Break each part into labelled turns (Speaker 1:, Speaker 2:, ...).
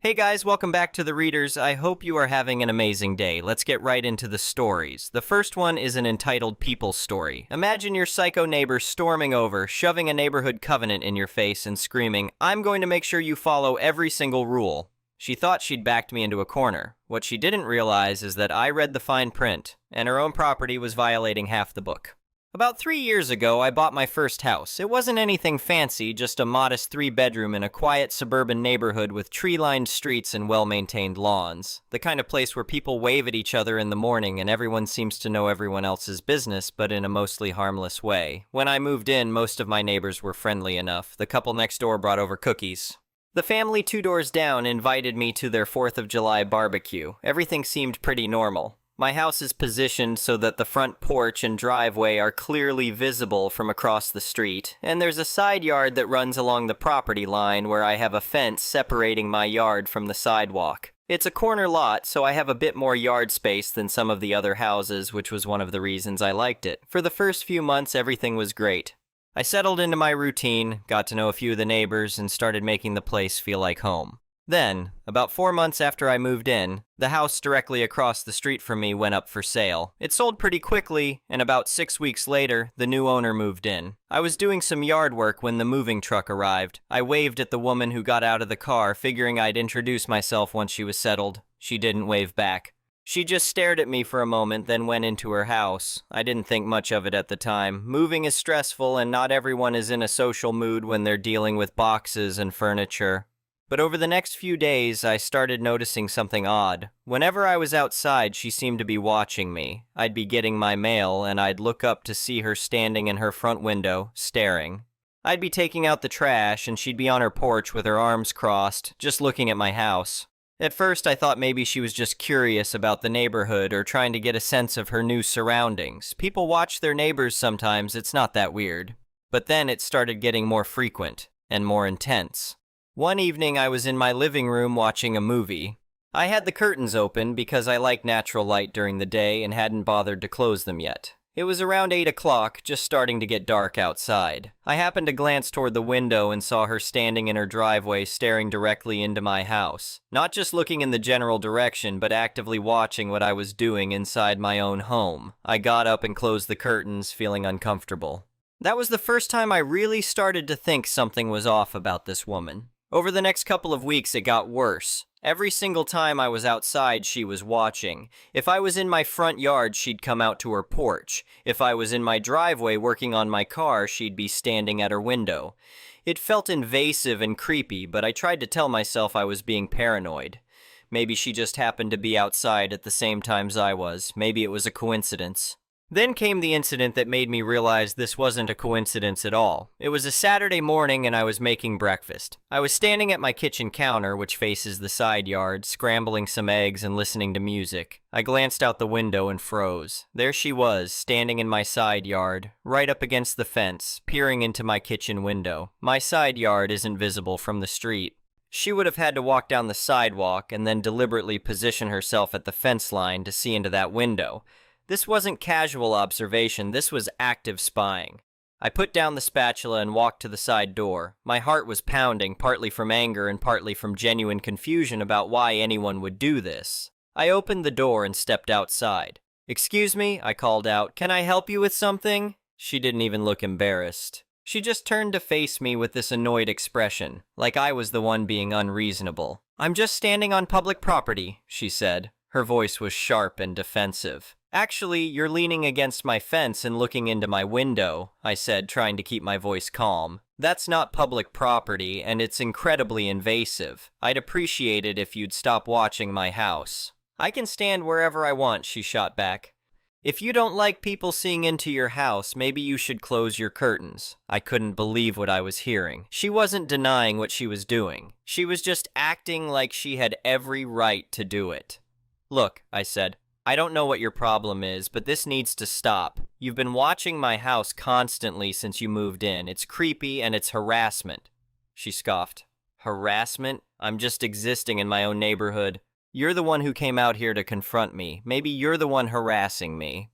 Speaker 1: Hey guys, welcome back to The Readers. I hope you are having an amazing day. Let's get right into the stories. The first one is an entitled People story. Imagine your psycho neighbor storming over, shoving a neighborhood covenant in your face and screaming, "I'm going to make sure you follow every single rule." She thought she'd backed me into a corner. What she didn't realize is that I read the fine print, and her own property was violating half the book. About 3 years ago, I bought my first house. It wasn't anything fancy, just a modest 3-bedroom in a quiet suburban neighborhood with tree-lined streets and well-maintained lawns. The kind of place where people wave at each other in the morning and everyone seems to know everyone else's business, but in a mostly harmless way. When I moved in, most of my neighbors were friendly enough. The couple next door brought over cookies. The family 2 doors down invited me to their 4th of July barbecue. Everything seemed pretty normal. My house is positioned so that the front porch and driveway are clearly visible from across the street, and there's a side yard that runs along the property line where I have a fence separating my yard from the sidewalk. It's a corner lot, so I have a bit more yard space than some of the other houses, which was one of the reasons I liked it. For the first few months, everything was great. I settled into my routine, got to know a few of the neighbors, and started making the place feel like home. Then, about 4 months after I moved in, the house directly across the street from me went up for sale. It sold pretty quickly, and about 6 weeks later, the new owner moved in. I was doing some yard work when the moving truck arrived. I waved at the woman who got out of the car, figuring I'd introduce myself once she was settled. She didn't wave back. She just stared at me for a moment, then went into her house. I didn't think much of it at the time. Moving is stressful, and not everyone is in a social mood when they're dealing with boxes and furniture. But over the next few days, I started noticing something odd. Whenever I was outside, she seemed to be watching me. I'd be getting my mail, and I'd look up to see her standing in her front window, staring. I'd be taking out the trash, and she'd be on her porch with her arms crossed, just looking at my house. At first, I thought maybe she was just curious about the neighborhood or trying to get a sense of her new surroundings. People watch their neighbors sometimes, it's not that weird. But then it started getting more frequent and more intense. One evening, I was in my living room watching a movie. I had the curtains open because I like natural light during the day and hadn't bothered to close them yet. It was around 8 o'clock, just starting to get dark outside. I happened to glance toward the window and saw her standing in her driveway staring directly into my house. Not just looking in the general direction, but actively watching what I was doing inside my own home. I got up and closed the curtains, feeling uncomfortable. That was the first time I really started to think something was off about this woman. Over the next couple of weeks, it got worse. Every single time I was outside, she was watching. If I was in my front yard, she'd come out to her porch. If I was in my driveway working on my car, she'd be standing at her window. It felt invasive and creepy, but I tried to tell myself I was being paranoid. Maybe she just happened to be outside at the same times I was. Maybe it was a coincidence. Then came the incident that made me realize this wasn't a coincidence at all. It was a Saturday morning and I was making breakfast. I was standing at my kitchen counter, which faces the side yard, scrambling some eggs and listening to music. I glanced out the window and froze. There she was, standing in my side yard, right up against the fence, peering into my kitchen window. My side yard isn't visible from the street. She would have had to walk down the sidewalk and then deliberately position herself at the fence line to see into that window. This wasn't casual observation, this was active spying. I put down the spatula and walked to the side door. My heart was pounding, partly from anger and partly from genuine confusion about why anyone would do this. I opened the door and stepped outside. "Excuse me," I called out, "can I help you with something?" She didn't even look embarrassed. She just turned to face me with this annoyed expression, like I was the one being unreasonable. "I'm just standing on public property," she said. Her voice was sharp and defensive. "Actually, you're leaning against my fence and looking into my window," I said, trying to keep my voice calm. "That's not public property, and it's incredibly invasive. I'd appreciate it if you'd stop watching my house." "I can stand wherever I want," she shot back. "If you don't like people seeing into your house, maybe you should close your curtains." I couldn't believe what I was hearing. She wasn't denying what she was doing. She was just acting like she had every right to do it. "Look," I said, "I don't know what your problem is, but this needs to stop. You've been watching my house constantly since you moved in. It's creepy and it's harassment." She scoffed. "Harassment? I'm just existing in my own neighborhood. You're the one who came out here to confront me. Maybe you're the one harassing me."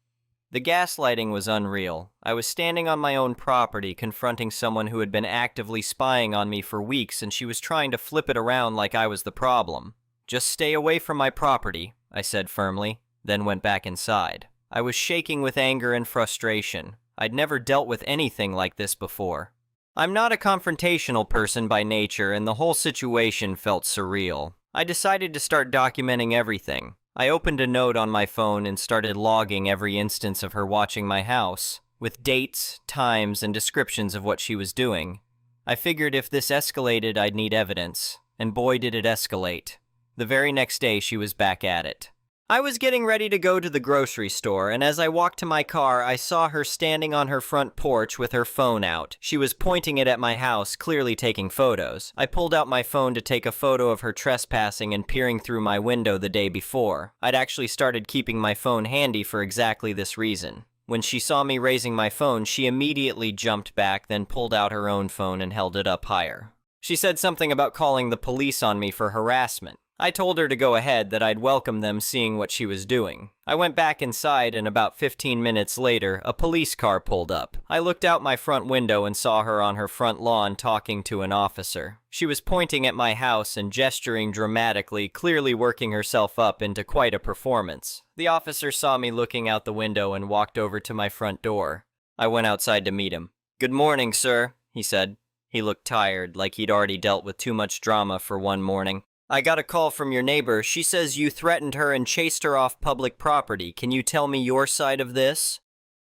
Speaker 1: The gaslighting was unreal. I was standing on my own property confronting someone who had been actively spying on me for weeks, and she was trying to flip it around like I was the problem. "Just stay away from my property," I said firmly, then went back inside. I was shaking with anger and frustration. I'd never dealt with anything like this before. I'm not a confrontational person by nature, and the whole situation felt surreal. I decided to start documenting everything. I opened a note on my phone and started logging every instance of her watching my house, with dates, times, and descriptions of what she was doing. I figured if this escalated, I'd need evidence, and boy did it escalate. The very next day, she was back at it. I was getting ready to go to the grocery store, and as I walked to my car, I saw her standing on her front porch with her phone out. She was pointing it at my house, clearly taking photos. I pulled out my phone to take a photo of her trespassing and peering through my window the day before. I'd actually started keeping my phone handy for exactly this reason. When she saw me raising my phone, she immediately jumped back, then pulled out her own phone and held it up higher. She said something about calling the police on me for harassment. I told her to go ahead, that I'd welcome them seeing what she was doing. I went back inside, and about 15 minutes later, a police car pulled up. I looked out my front window and saw her on her front lawn talking to an officer. She was pointing at my house and gesturing dramatically, clearly working herself up into quite a performance. The officer saw me looking out the window and walked over to my front door. I went outside to meet him. "Good morning, sir," he said. He looked tired, like he'd already dealt with too much drama for one morning. "I got a call from your neighbor. She says you threatened her and chased her off public property. Can you tell me your side of this?"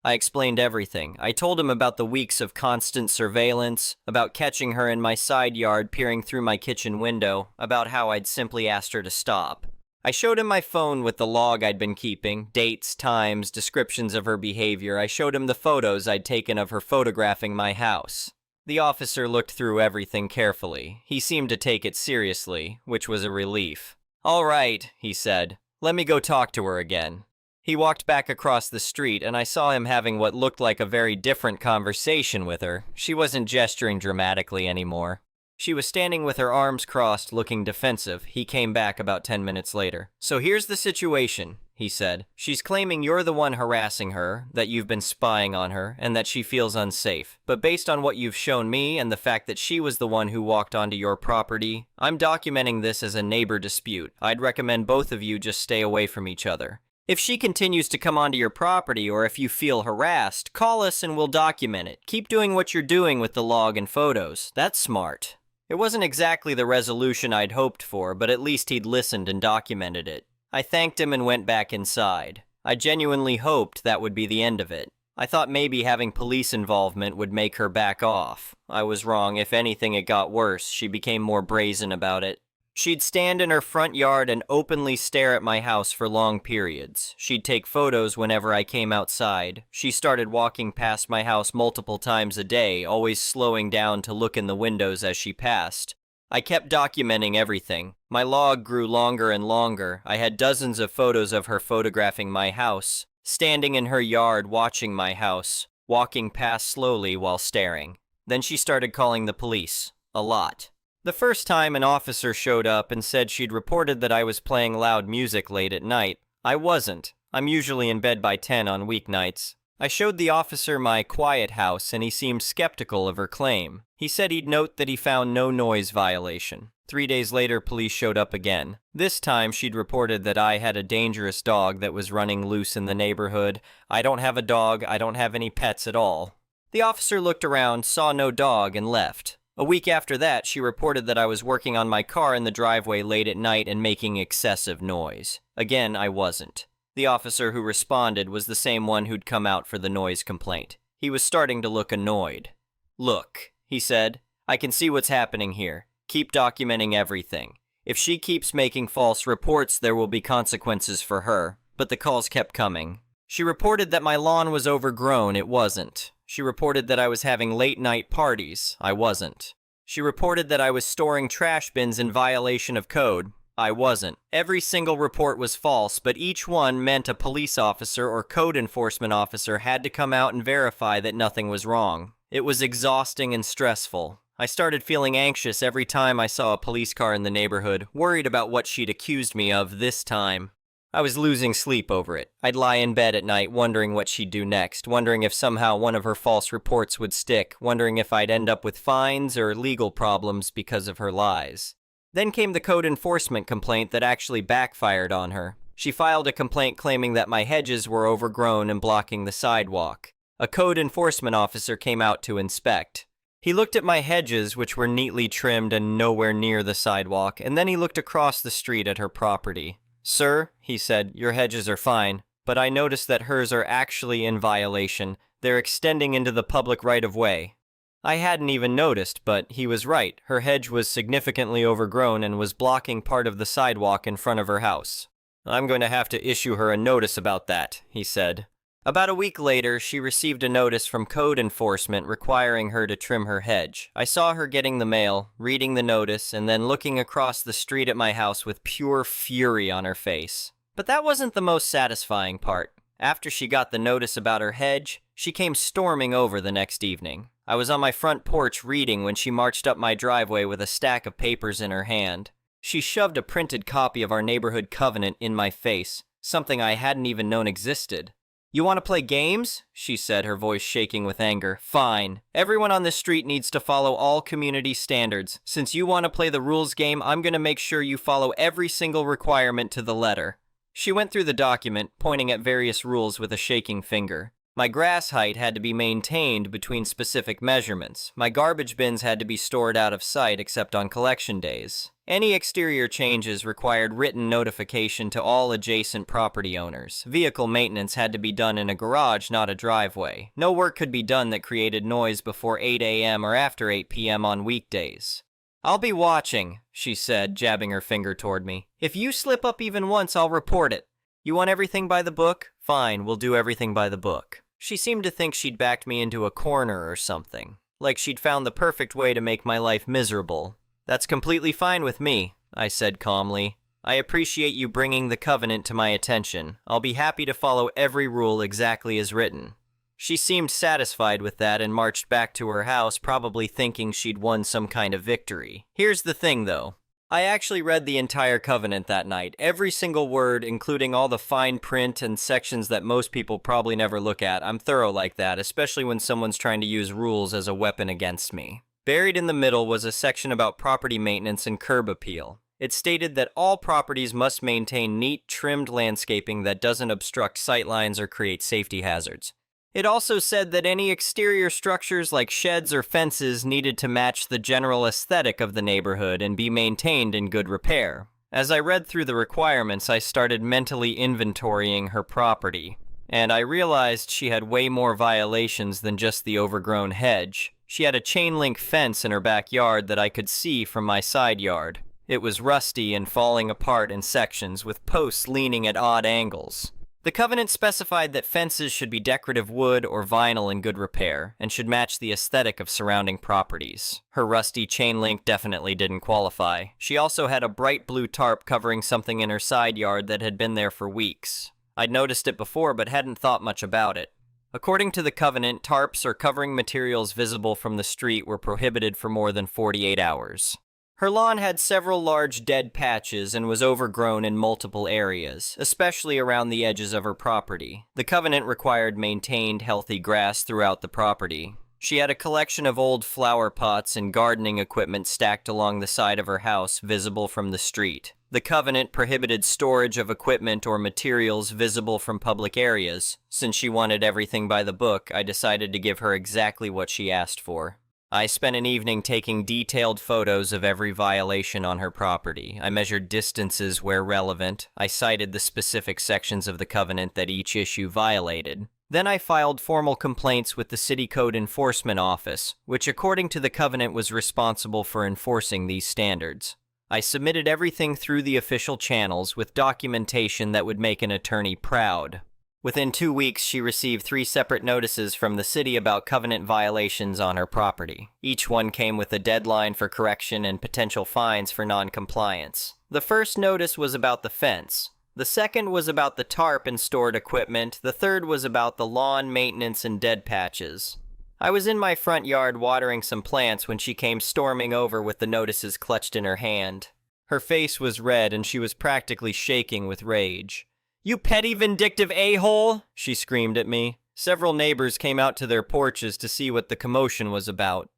Speaker 1: I explained everything. I told him about the weeks of constant surveillance, about catching her in my side yard peering through my kitchen window, about how I'd simply asked her to stop. I showed him my phone with the log I'd been keeping, dates, times, descriptions of her behavior. I showed him the photos I'd taken of her photographing my house. The officer looked through everything carefully. He seemed to take it seriously, which was a relief. "All right," he said. "Let me go talk to her again." He walked back across the street, and I saw him having what looked like a very different conversation with her. She wasn't gesturing dramatically anymore. She was standing with her arms crossed, looking defensive. He came back about 10 minutes later. "So here's the situation," he said. "She's claiming you're the one harassing her, that you've been spying on her, and that she feels unsafe. But based on what you've shown me and the fact that she was the one who walked onto your property, I'm documenting this as a neighbor dispute. I'd recommend both of you just stay away from each other. If she continues to come onto your property, or if you feel harassed, call us and we'll document it. Keep doing what you're doing with the log and photos. That's smart." It wasn't exactly the resolution I'd hoped for, but at least he'd listened and documented it. I thanked him and went back inside. I genuinely hoped that would be the end of it. I thought maybe having police involvement would make her back off. I was wrong. If anything, it got worse. She became more brazen about it. She'd stand in her front yard and openly stare at my house for long periods. She'd take photos whenever I came outside. She started walking past my house multiple times a day, always slowing down to look in the windows as she passed. I kept documenting everything. My log grew longer and longer. I had dozens of photos of her photographing my house, standing in her yard watching my house, walking past slowly while staring. Then she started calling the police. A lot. The first time an officer showed up and said she'd reported that I was playing loud music late at night. I wasn't. I'm usually in bed by 10 on weeknights. I showed the officer my quiet house, and he seemed skeptical of her claim. He said he'd note that he found no noise violation. 3 days later, police showed up again. This time, she'd reported that I had a dangerous dog that was running loose in the neighborhood. I don't have a dog. I don't have any pets at all. The officer looked around, saw no dog, and left. A week after that, she reported that I was working on my car in the driveway late at night and making excessive noise. Again, I wasn't. The officer who responded was the same one who'd come out for the noise complaint. He was starting to look annoyed. "Look," he said, "I can see what's happening here. Keep documenting everything. If she keeps making false reports, there will be consequences for her." But the calls kept coming. She reported that my lawn was overgrown. It wasn't. She reported that I was having late-night parties. I wasn't. She reported that I was storing trash bins in violation of code. I wasn't. Every single report was false, but each one meant a police officer or code enforcement officer had to come out and verify that nothing was wrong. It was exhausting and stressful. I started feeling anxious every time I saw a police car in the neighborhood, worried about what she'd accused me of this time. I was losing sleep over it. I'd lie in bed at night wondering what she'd do next, wondering if somehow one of her false reports would stick, wondering if I'd end up with fines or legal problems because of her lies. Then came the code enforcement complaint that actually backfired on her. She filed a complaint claiming that my hedges were overgrown and blocking the sidewalk. A code enforcement officer came out to inspect. He looked at my hedges, which were neatly trimmed and nowhere near the sidewalk, and then he looked across the street at her property. "Sir," he said, "your hedges are fine, but I noticed that hers are actually in violation. They're extending into the public right-of-way." I hadn't even noticed, but he was right. Her hedge was significantly overgrown and was blocking part of the sidewalk in front of her house. "I'm going to have to issue her a notice about that," he said. About a week later, she received a notice from code enforcement requiring her to trim her hedge. I saw her getting the mail, reading the notice, and then looking across the street at my house with pure fury on her face. But that wasn't the most satisfying part. After she got the notice about her hedge, she came storming over the next evening. I was on my front porch reading when she marched up my driveway with a stack of papers in her hand. She shoved a printed copy of our neighborhood covenant in my face, something I hadn't even known existed. "You want to play games?" she said, her voice shaking with anger. "Fine. Everyone on this street needs to follow all community standards. Since you want to play the rules game, I'm going to make sure you follow every single requirement to the letter." She went through the document, pointing at various rules with a shaking finger. My grass height had to be maintained between specific measurements. My garbage bins had to be stored out of sight except on collection days. Any exterior changes required written notification to all adjacent property owners. Vehicle maintenance had to be done in a garage, not a driveway. No work could be done that created noise before 8 a.m. or after 8 p.m. on weekdays. "I'll be watching," she said, jabbing her finger toward me. "If you slip up even once, I'll report it. You want everything by the book? Fine, we'll do everything by the book." She seemed to think she'd backed me into a corner or something, like she'd found the perfect way to make my life miserable. "That's completely fine with me," I said calmly. "I appreciate you bringing the covenant to my attention. I'll be happy to follow every rule exactly as written." She seemed satisfied with that and marched back to her house, probably thinking she'd won some kind of victory. Here's the thing, though. I actually read the entire covenant that night, every single word, including all the fine print and sections that most people probably never look at. I'm thorough like that, especially when someone's trying to use rules as a weapon against me. Buried in the middle was a section about property maintenance and curb appeal. It stated that all properties must maintain neat, trimmed landscaping that doesn't obstruct sightlines or create safety hazards. It also said that any exterior structures like sheds or fences needed to match the general aesthetic of the neighborhood and be maintained in good repair. As I read through the requirements, I started mentally inventorying her property, and I realized she had way more violations than just the overgrown hedge. She had a chain-link fence in her backyard that I could see from my side yard. It was rusty and falling apart in sections, with posts leaning at odd angles. The covenant specified that fences should be decorative wood or vinyl in good repair, and should match the aesthetic of surrounding properties. Her rusty chain link definitely didn't qualify. She also had a bright blue tarp covering something in her side yard that had been there for weeks. I'd noticed it before but hadn't thought much about it. According to the covenant, tarps or covering materials visible from the street were prohibited for more than 48 hours. Her lawn had several large dead patches and was overgrown in multiple areas, especially around the edges of her property. The covenant required maintained, healthy grass throughout the property. She had a collection of old flower pots and gardening equipment stacked along the side of her house, visible from the street. The covenant prohibited storage of equipment or materials visible from public areas. Since she wanted everything by the book, I decided to give her exactly what she asked for. I spent an evening taking detailed photos of every violation on her property. I measured distances where relevant. I cited the specific sections of the covenant that each issue violated. Then I filed formal complaints with the City Code Enforcement Office, which according to the covenant was responsible for enforcing these standards. I submitted everything through the official channels with documentation that would make an attorney proud. Within 2 weeks, she received 3 separate notices from the city about covenant violations on her property. Each one came with a deadline for correction and potential fines for non-compliance. The first notice was about the fence. The second was about the tarp and stored equipment. The third was about the lawn maintenance and dead patches. I was in my front yard watering some plants when she came storming over with the notices clutched in her hand. Her face was red and she was practically shaking with rage. You petty, vindictive a-hole! She screamed at me. Several neighbors came out to their porches to see what the commotion was about.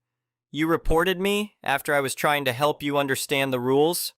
Speaker 1: You reported me after I was trying to help you understand the rules?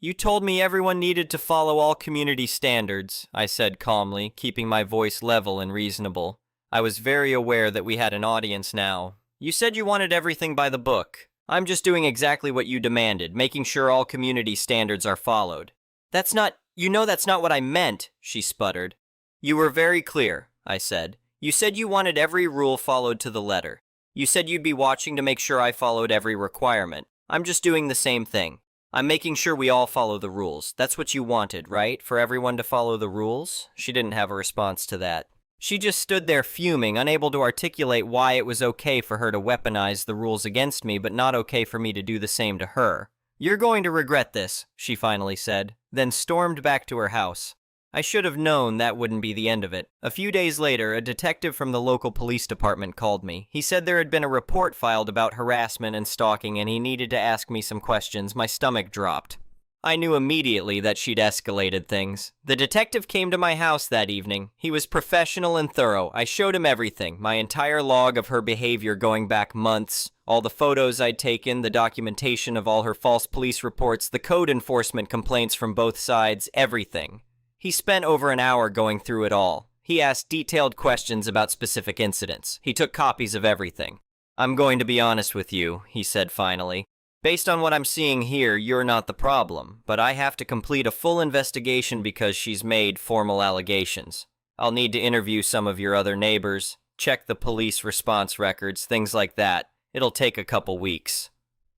Speaker 1: You told me everyone needed to follow all community standards, I said calmly, keeping my voice level and reasonable. I was very aware that we had an audience now. You said you wanted everything by the book. I'm just doing exactly what you demanded, making sure all community standards are followed. That's not what I meant, she sputtered. You were very clear, I said. You said you wanted every rule followed to the letter. You said you'd be watching to make sure I followed every requirement. I'm just doing the same thing. I'm making sure we all follow the rules. That's what you wanted, right? For everyone to follow the rules? She didn't have a response to that. She just stood there fuming, unable to articulate why it was okay for her to weaponize the rules against me, but not okay for me to do the same to her. You're going to regret this, she finally said, then stormed back to her house. I should have known that wouldn't be the end of it. A few days later, a detective from the local police department called me. He said there had been a report filed about harassment and stalking, and he needed to ask me some questions. My stomach dropped. I knew immediately that she'd escalated things. The detective came to my house that evening. He was professional and thorough. I showed him everything, my entire log of her behavior going back months, all the photos I'd taken, the documentation of all her false police reports, the code enforcement complaints from both sides, everything. He spent over an hour going through it all. He asked detailed questions about specific incidents. He took copies of everything. I'm going to be honest with you, he said finally. Based on what I'm seeing here, you're not the problem, but I have to complete a full investigation because she's made formal allegations. I'll need to interview some of your other neighbors, check the police response records, things like that. It'll take a couple weeks.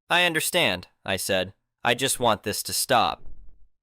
Speaker 1: I understand, I said. I just want this to stop.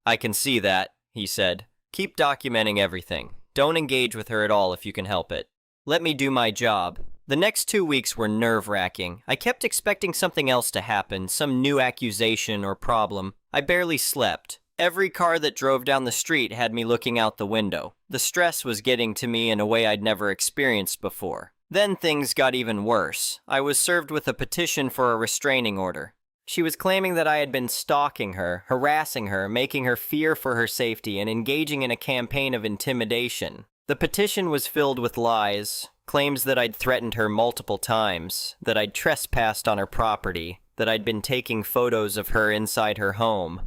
Speaker 1: I can see that, he said. Keep documenting everything. Don't engage with her at all if you can help it. Let me do my job. The next 2 weeks were nerve-wracking. I kept expecting something else to happen, some new accusation or problem. I barely slept. Every car that drove down the street had me looking out the window. The stress was getting to me in a way I'd never experienced before. Then things got even worse. I was served with a petition for a restraining order. She was claiming that I had been stalking her, harassing her, making her fear for her safety, and engaging in a campaign of intimidation. The petition was filled with lies, claims that I'd threatened her multiple times, that I'd trespassed on her property, that I'd been taking photos of her inside her home.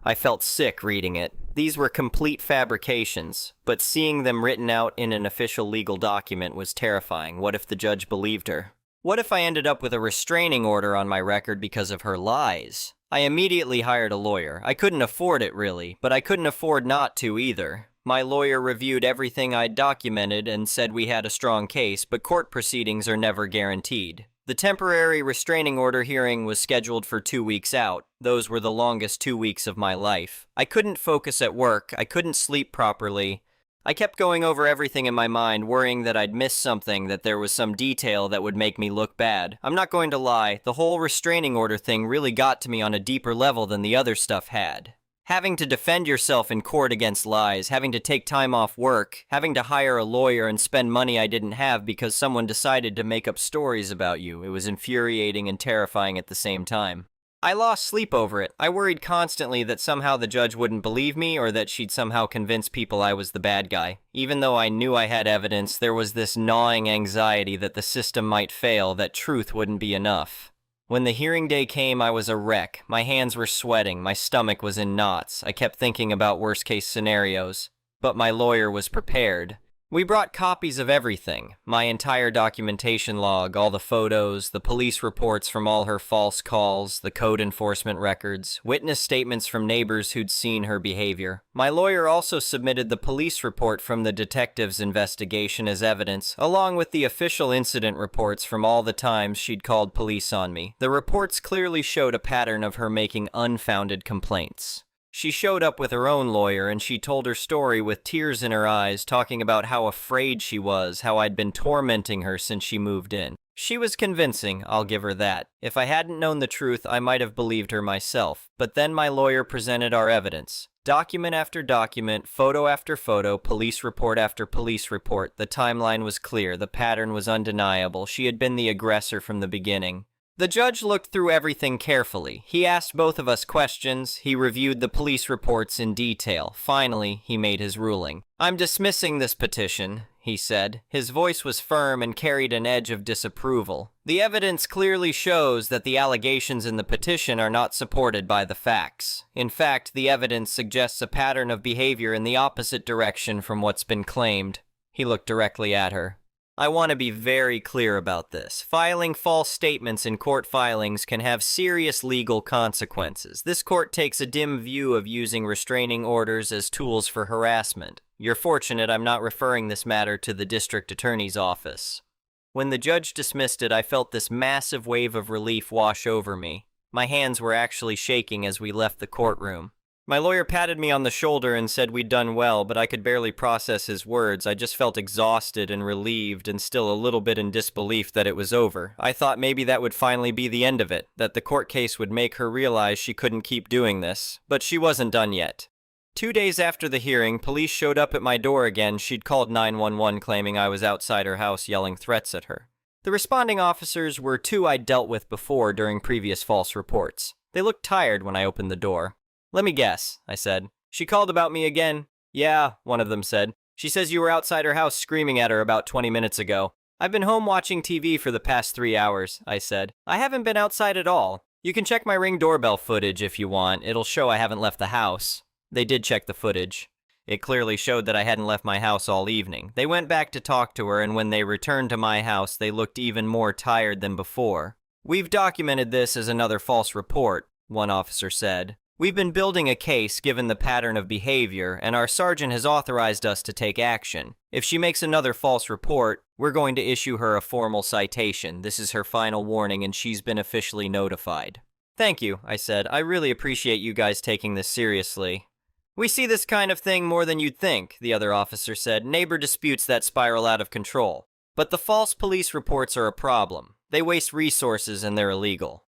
Speaker 1: I felt sick reading it. These were complete fabrications, but seeing them written out in an official legal document was terrifying. What if the judge believed her? What if I ended up with a restraining order on my record because of her lies? I immediately hired a lawyer. I couldn't afford it, really, but I couldn't afford not to either. My lawyer reviewed everything I'd documented and said we had a strong case, but court proceedings are never guaranteed. The temporary restraining order hearing was scheduled for 2 weeks out. Those were the longest 2 weeks of my life. I couldn't focus at work. I couldn't sleep properly. I kept going over everything in my mind, worrying that I'd missed something, that there was some detail that would make me look bad. I'm not going to lie, the whole restraining order thing really got to me on a deeper level than the other stuff had. Having to defend yourself in court against lies, having to take time off work, having to hire a lawyer and spend money I didn't have because someone decided to make up stories about you. It was infuriating and terrifying at the same time. I lost sleep over it. I worried constantly that somehow the judge wouldn't believe me or that she'd somehow convince people I was the bad guy. Even though I knew I had evidence, there was this gnawing anxiety that the system might fail, that truth wouldn't be enough. When the hearing day came, I was a wreck. My hands were sweating, my stomach was in knots. I kept thinking about worst-case scenarios. But my lawyer was prepared. We brought copies of everything. My entire documentation log, all the photos, the police reports from all her false calls, the code enforcement records, witness statements from neighbors who'd seen her behavior. My lawyer also submitted the police report from the detective's investigation as evidence, along with the official incident reports from all the times she'd called police on me. The reports clearly showed a pattern of her making unfounded complaints. She showed up with her own lawyer and she told her story with tears in her eyes, talking about how afraid she was, how I'd been tormenting her since she moved in. She was convincing, I'll give her that. If I hadn't known the truth, I might have believed her myself. But then my lawyer presented our evidence. Document after document, photo after photo, police report after police report. The timeline was clear, the pattern was undeniable. She had been the aggressor from the beginning. The judge looked through everything carefully. He asked both of us questions. He reviewed the police reports in detail. Finally, he made his ruling. "I'm dismissing this petition," he said. His voice was firm and carried an edge of disapproval. "The evidence clearly shows that the allegations in the petition are not supported by the facts. In fact, the evidence suggests a pattern of behavior in the opposite direction from what's been claimed." He looked directly at her. "I want to be very clear about this. Filing false statements in court filings can have serious legal consequences. This court takes a dim view of using restraining orders as tools for harassment. You're fortunate I'm not referring this matter to the district attorney's office." When the judge dismissed it, I felt this massive wave of relief wash over me. My hands were actually shaking as we left the courtroom. My lawyer patted me on the shoulder and said we'd done well, but I could barely process his words. I just felt exhausted and relieved and still a little bit in disbelief that it was over. I thought maybe that would finally be the end of it, that the court case would make her realize she couldn't keep doing this. But she wasn't done yet. 2 days after the hearing, police showed up at my door again. She'd called 911 claiming I was outside her house yelling threats at her. The responding officers were two I'd dealt with before during previous false reports. They looked tired when I opened the door. "Let me guess," I said. "She called about me again?" "Yeah," one of them said. "She says you were outside her house screaming at her about 20 minutes ago." "I've been home watching TV for the past 3 hours," I said. "I haven't been outside at all. You can check my Ring doorbell footage if you want. It'll show I haven't left the house." They did check the footage. It clearly showed that I hadn't left my house all evening. They went back to talk to her, and when they returned to my house, they looked even more tired than before. "We've documented this as another false report," one officer said. "We've been building a case given the pattern of behavior, and our sergeant has authorized us to take action. If she makes another false report, we're going to issue her a formal citation. This is her final warning, and she's been officially notified." "Thank you," I said. "I really appreciate you guys taking this seriously." "We see this kind of thing more than you'd think," the other officer said. "Neighbor disputes that spiral out of control. But the false police reports are a problem. They waste resources and they're illegal."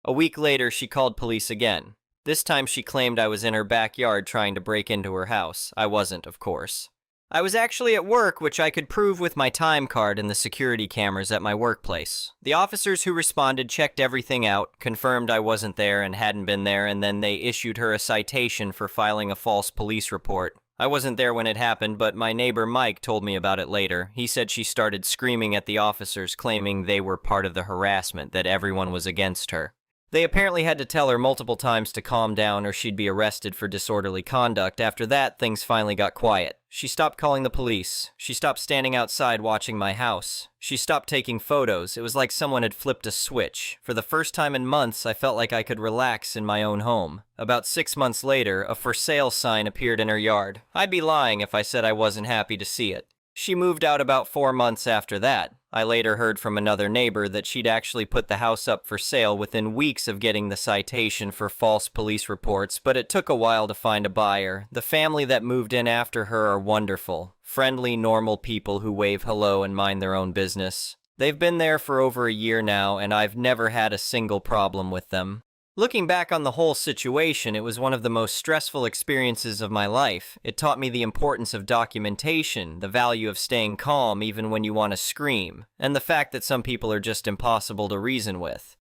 Speaker 1: A week later, she called police again. This time she claimed I was in her backyard trying to break into her house. I wasn't, of course. I was actually at work, which I could prove with my time card and the security cameras at my workplace. The officers who responded checked everything out, confirmed I wasn't there and hadn't been there, and then they issued her a citation for filing a false police report. I wasn't there when it happened, but my neighbor Mike told me about it later. He said she started screaming at the officers, claiming they were part of the harassment, that everyone was against her. They apparently had to tell her multiple times to calm down or she'd be arrested for disorderly conduct. After that, things finally got quiet. She stopped calling the police. She stopped standing outside watching my house. She stopped taking photos. It was like someone had flipped a switch. For the first time in months, I felt like I could relax in my own home. About 6 months later, a for sale sign appeared in her yard. I'd be lying if I said I wasn't happy to see it. She moved out about 4 months after that. I later heard from another neighbor that she'd actually put the house up for sale within weeks of getting the citation for false police reports, but it took a while to find a buyer. The family that moved in after her are wonderful. Friendly, normal people who wave hello and mind their own business. They've been there for over a year now, and I've never had a single problem with them. Looking back on the whole situation, it was one of the most stressful experiences of my life. It taught me the importance of documentation, the value of staying calm even when you want to scream, and the fact that some people are just impossible to reason with.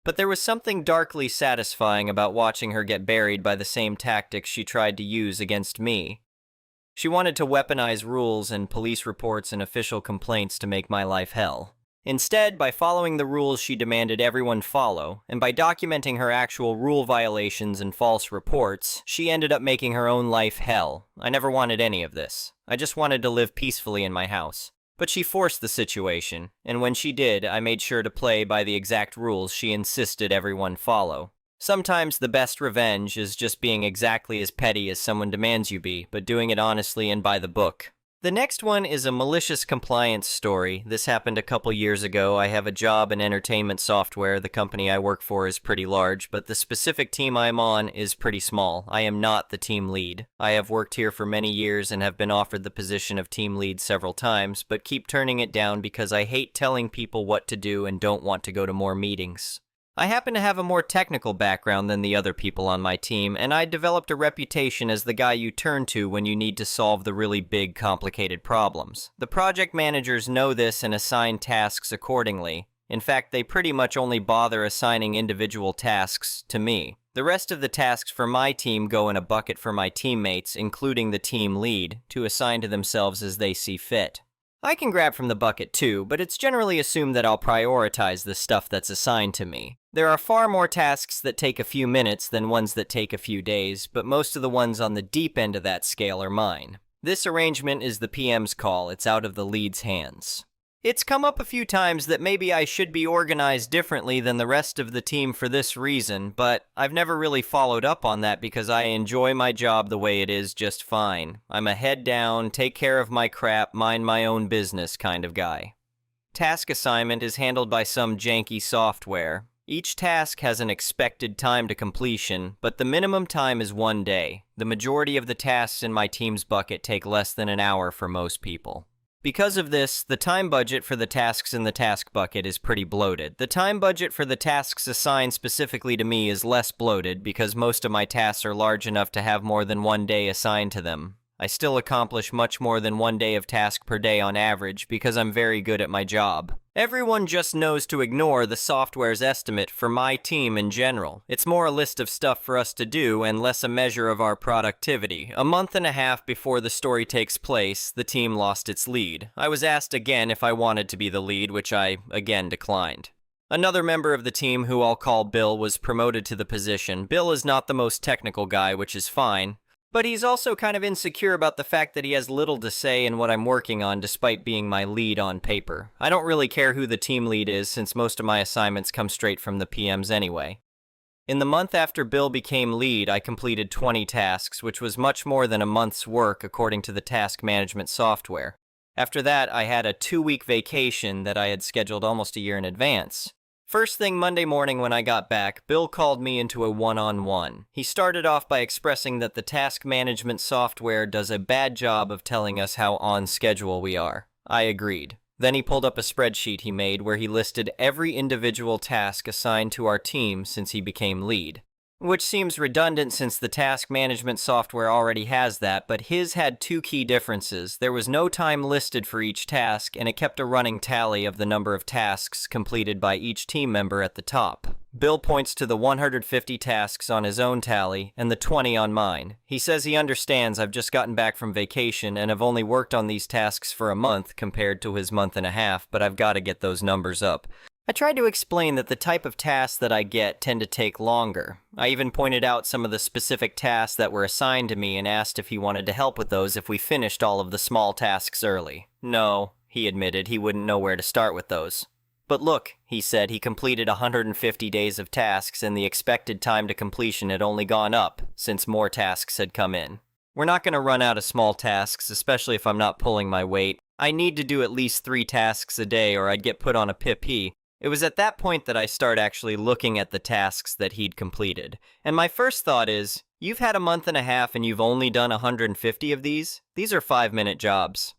Speaker 1: But there was something darkly satisfying about watching her get buried by the same tactics she tried to use against me. She wanted to weaponize rules and police reports and official complaints to make my life hell. Instead, by following the rules she demanded everyone follow, and by documenting her actual rule violations and false reports, she ended up making her own life hell. I never wanted any of this. I just wanted to live peacefully in my house. But she forced the situation, and when she did, I made sure to play by the exact rules she insisted everyone follow. Sometimes the best revenge is just being exactly as petty as someone demands you be, but doing it honestly and by the book. The next one is a malicious compliance story. This happened a couple years ago. I have a job in entertainment software. The company I work for is pretty large, but the specific team I'm on is pretty small. I am not the team lead. I have worked here for many years and have been offered the position of team lead several times, but keep turning it down because I hate telling people what to do and don't want to go to more meetings. I happen to have a more technical background than the other people on my team, and I developed a reputation as the guy you turn to when you need to solve the really big, complicated problems. The project managers know this and assign tasks accordingly. In fact, they pretty much only bother assigning individual tasks to me. The rest of the tasks for my team go in a bucket for my teammates, including the team lead, to assign to themselves as they see fit. I can grab from the bucket too, but it's generally assumed that I'll prioritize the stuff that's assigned to me. There are far more tasks that take a few minutes than ones that take a few days, but most of the ones on the deep end of that scale are mine. This arrangement is the PM's call. It's out of the lead's hands. It's come up a few times that maybe I should be organized differently than the rest of the team for this reason, but I've never really followed up on that because I enjoy my job the way it is just fine. I'm a head down, take care of my crap, mind my own business kind of guy. Task assignment is handled by some janky software. Each task has an expected time to completion, but the minimum time is 1 day. The majority of the tasks in my team's bucket take less than an hour for most people. Because of this, the time budget for the tasks in the task bucket is pretty bloated. The time budget for the tasks assigned specifically to me is less bloated because most of my tasks are large enough to have more than 1 day assigned to them. I still accomplish much more than 1 day of task per day on average because I'm very good at my job. Everyone just knows to ignore the software's estimate for my team in general. It's more a list of stuff for us to do and less a measure of our productivity. A month and a half before the story takes place, the team lost its lead. I was asked again if I wanted to be the lead, which I again declined. Another member of the team, who I'll call Bill, was promoted to the position. Bill is not the most technical guy, which is fine. But he's also kind of insecure about the fact that he has little to say in what I'm working on despite being my lead on paper. I don't really care who the team lead is since most of my assignments come straight from the PMs anyway. In the month after Bill became lead, I completed 20 tasks, which was much more than a month's work according to the task management software. After that, I had a 2-week vacation that I had scheduled almost a year in advance. First thing Monday morning when I got back, Bill called me into a one-on-one. He started off by expressing that the task management software does a bad job of telling us how on schedule we are. I agreed. Then he pulled up a spreadsheet he made where he listed every individual task assigned to our team since he became lead. Which seems redundant since the task management software already has that, but his had 2 key differences. There was no time listed for each task, and it kept a running tally of the number of tasks completed by each team member at the top. Bill points to the 150 tasks on his own tally and the 20 on mine. He says he understands I've just gotten back from vacation and have only worked on these tasks for a month compared to his month and a half, but I've got to get those numbers up. I tried to explain that the type of tasks that I get tend to take longer. I even pointed out some of the specific tasks that were assigned to me and asked if he wanted to help with those if we finished all of the small tasks early. No, he admitted he wouldn't know where to start with those. But look, he said, he completed 150 days of tasks and the expected time to completion had only gone up since more tasks had come in. We're not going to run out of small tasks, especially if I'm not pulling my weight. I need to do at least 3 tasks a day or I'd get put on a PIP. It was at that point that I start actually looking at the tasks that he'd completed. And my first thought is, you've had a month and a half and you've only done 150 of these? These are 5-minute jobs.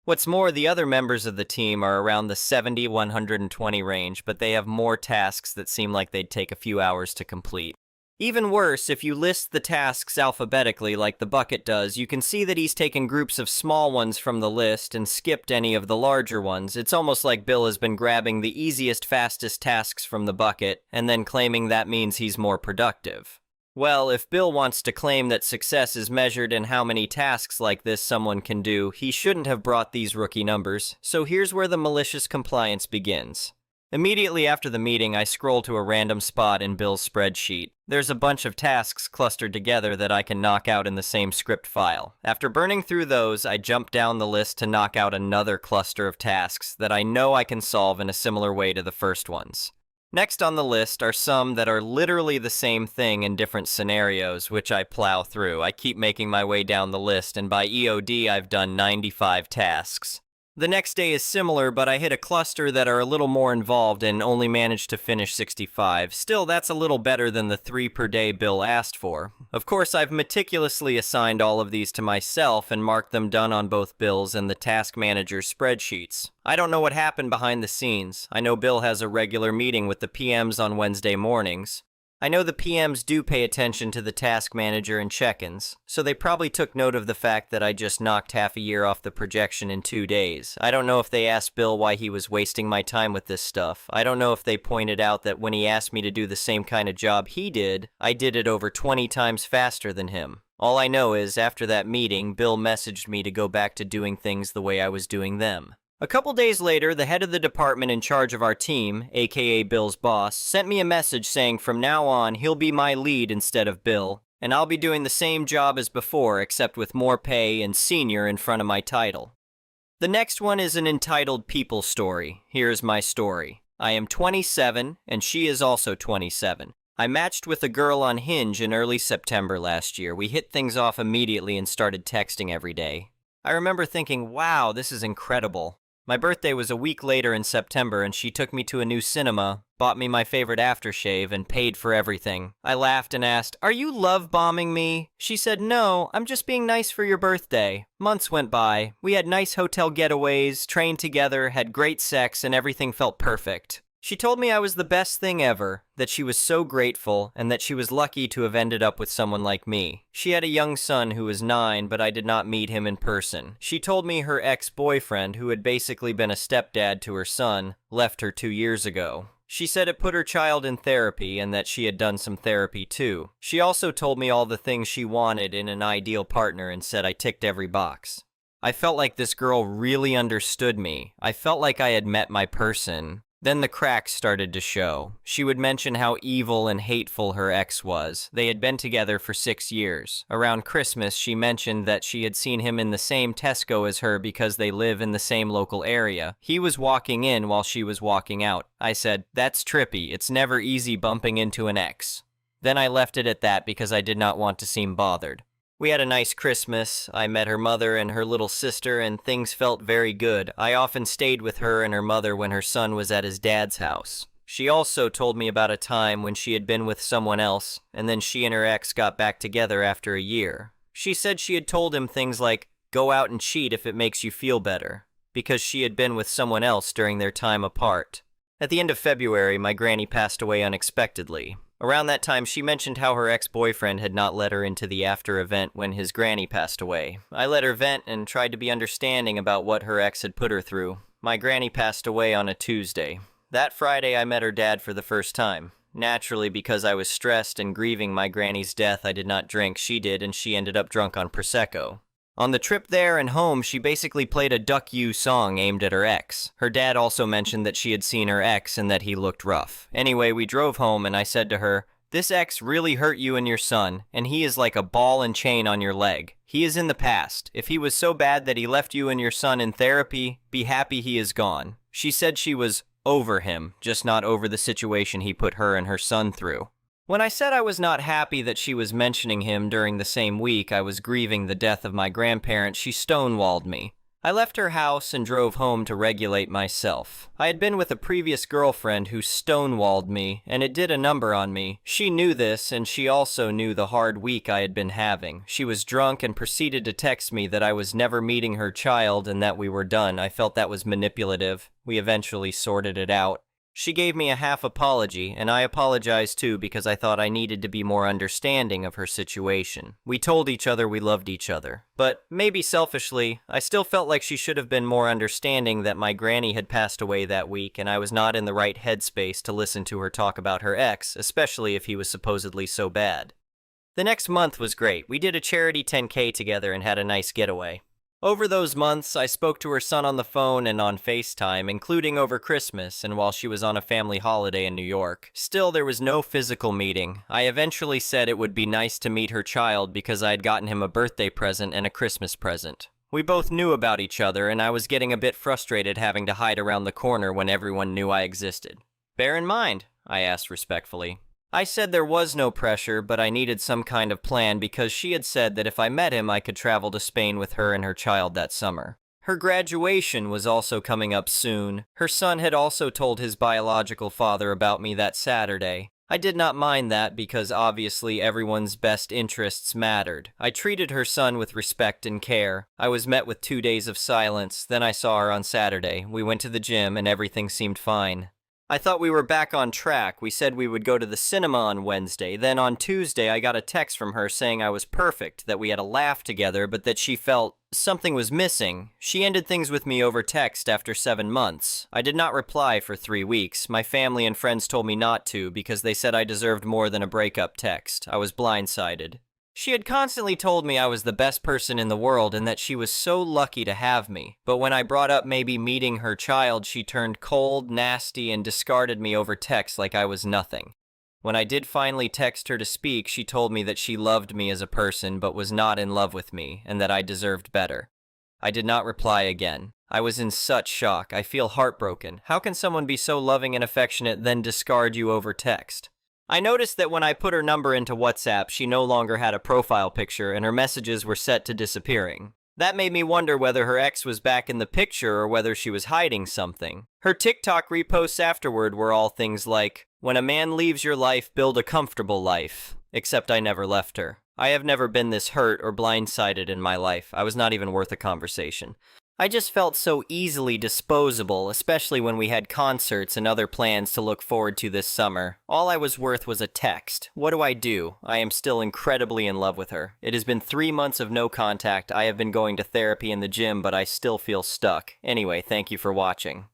Speaker 1: What's more, the other members of the team are around the 70-120 range, but they have more tasks that seem like they'd take a few hours to complete. Even worse, if you list the tasks alphabetically like the bucket does, you can see that he's taken groups of small ones from the list and skipped any of the larger ones. It's almost like Bill has been grabbing the easiest, fastest tasks from the bucket and then claiming that means he's more productive. Well, if Bill wants to claim that success is measured in how many tasks like this someone can do, he shouldn't have brought these rookie numbers. So here's where the malicious compliance begins. Immediately after the meeting, I scroll to a random spot in Bill's spreadsheet. There's a bunch of tasks clustered together that I can knock out in the same script file. After burning through those, I jump down the list to knock out another cluster of tasks that I know I can solve in a similar way to the first ones. Next on the list are some that are literally the same thing in different scenarios, which I plow through. I keep making my way down the list, and by EOD, I've done 95 tasks. The next day is similar, but I hit a cluster that are a little more involved and only managed to finish 65. Still, that's a little better than the 3 per day Bill asked for. Of course, I've meticulously assigned all of these to myself and marked them done on both Bill's and the task manager's spreadsheets. I don't know what happened behind the scenes. I know Bill has a regular meeting with the PMs on Wednesday mornings. I know the PMs do pay attention to the task manager and check-ins, so they probably took note of the fact that I just knocked half a year off the projection in 2 days. I don't know if they asked Bill why he was wasting my time with this stuff. I don't know if they pointed out that when he asked me to do the same kind of job he did, I did it over 20 times faster than him. All I know is, after that meeting, Bill messaged me to go back to doing things the way I was doing them. A couple days later, the head of the department in charge of our team, aka Bill's boss, sent me a message saying from now on he'll be my lead instead of Bill, and I'll be doing the same job as before except with more pay and senior in front of my title. The next one is an entitled People story. Here's my story. I am 27, and she is also 27. I matched with a girl on Hinge in early September last year. We hit things off immediately and started texting every day. I remember thinking, wow, this is incredible. My birthday was a week later in September, and she took me to a new cinema, bought me my favorite aftershave, and paid for everything. I laughed and asked, "Are you love-bombing me?" She said, "No, I'm just being nice for your birthday." Months went by. We had nice hotel getaways, trained together, had great sex, and everything felt perfect. She told me I was the best thing ever, that she was so grateful, and that she was lucky to have ended up with someone like me. She had a young son who was 9, but I did not meet him in person. She told me her ex-boyfriend, who had basically been a stepdad to her son, left her 2 years ago. She said it put her child in therapy and that she had done some therapy too. She also told me all the things she wanted in an ideal partner and said I ticked every box. I felt like this girl really understood me. I felt like I had met my person. Then the cracks started to show. She would mention how evil and hateful her ex was. They had been together for 6 years. Around Christmas, she mentioned that she had seen him in the same Tesco as her because they live in the same local area. He was walking in while she was walking out. I said, "That's trippy. It's never easy bumping into an ex." Then I left it at that because I did not want to seem bothered. We had a nice Christmas. I met her mother and her little sister, and things felt very good. I often stayed with her and her mother when her son was at his dad's house. She also told me about a time when she had been with someone else, and then she and her ex got back together after a year. She said she had told him things like, "Go out and cheat if it makes you feel better," because she had been with someone else during their time apart. At the end of February, my granny passed away unexpectedly. Around that time, she mentioned how her ex-boyfriend had not let her into the after event when his granny passed away. I let her vent and tried to be understanding about what her ex had put her through. My granny passed away on a Tuesday. That Friday, I met her dad for the first time. Naturally, because I was stressed and grieving my granny's death, I did not drink. She did, and she ended up drunk on Prosecco. On the trip there and home, she basically played a Duck You song aimed at her ex. Her dad also mentioned that she had seen her ex and that he looked rough. Anyway, we drove home and I said to her, "This ex really hurt you and your son, and he is like a ball and chain on your leg. He is in the past. If he was so bad that he left you and your son in therapy, be happy he is gone." She said she was over him, just not over the situation he put her and her son through. When I said I was not happy that she was mentioning him during the same week I was grieving the death of my grandparents, she stonewalled me. I left her house and drove home to regulate myself. I had been with a previous girlfriend who stonewalled me, and it did a number on me. She knew this, and she also knew the hard week I had been having. She was drunk and proceeded to text me that I was never meeting her child and that we were done. I felt that was manipulative. We eventually sorted it out. She gave me a half apology, and I apologized too because I thought I needed to be more understanding of her situation. We told each other we loved each other. But, maybe selfishly, I still felt like she should have been more understanding that my granny had passed away that week and I was not in the right headspace to listen to her talk about her ex, especially if he was supposedly so bad. The next month was great. We did a charity 10K together and had a nice getaway. Over those months, I spoke to her son on the phone and on FaceTime, including over Christmas and while she was on a family holiday in New York. Still, there was no physical meeting. I eventually said it would be nice to meet her child because I had gotten him a birthday present and a Christmas present. We both knew about each other, and I was getting a bit frustrated having to hide around the corner when everyone knew I existed. "Bear in mind," I asked respectfully. I said there was no pressure, but I needed some kind of plan because she had said that if I met him I could travel to Spain with her and her child that summer. Her graduation was also coming up soon. Her son had also told his biological father about me that Saturday. I did not mind that because obviously everyone's best interests mattered. I treated her son with respect and care. I was met with 2 days of silence, then I saw her on Saturday. We went to the gym and everything seemed fine. I thought we were back on track. We said we would go to the cinema on Wednesday. Then on Tuesday, I got a text from her saying I was perfect, that we had a laugh together, but that she felt something was missing. She ended things with me over text after 7 months. I did not reply for 3 weeks. My family and friends told me not to because they said I deserved more than a breakup text. I was blindsided. She had constantly told me I was the best person in the world and that she was so lucky to have me. But when I brought up maybe meeting her child, she turned cold, nasty, and discarded me over text like I was nothing. When I did finally text her to speak, she told me that she loved me as a person but was not in love with me and that I deserved better. I did not reply again. I was in such shock. I feel heartbroken. How can someone be so loving and affectionate then discard you over text? I noticed that when I put her number into WhatsApp, she no longer had a profile picture and her messages were set to disappearing. That made me wonder whether her ex was back in the picture or whether she was hiding something. Her TikTok reposts afterward were all things like, "When a man leaves your life, build a comfortable life." Except I never left her. I have never been this hurt or blindsided in my life. I was not even worth a conversation. I just felt so easily disposable, especially when we had concerts and other plans to look forward to this summer. All I was worth was a text. What do? I am still incredibly in love with her. It has been 3 months of no contact. I have been going to therapy in the gym, but I still feel stuck. Anyway, thank you for watching.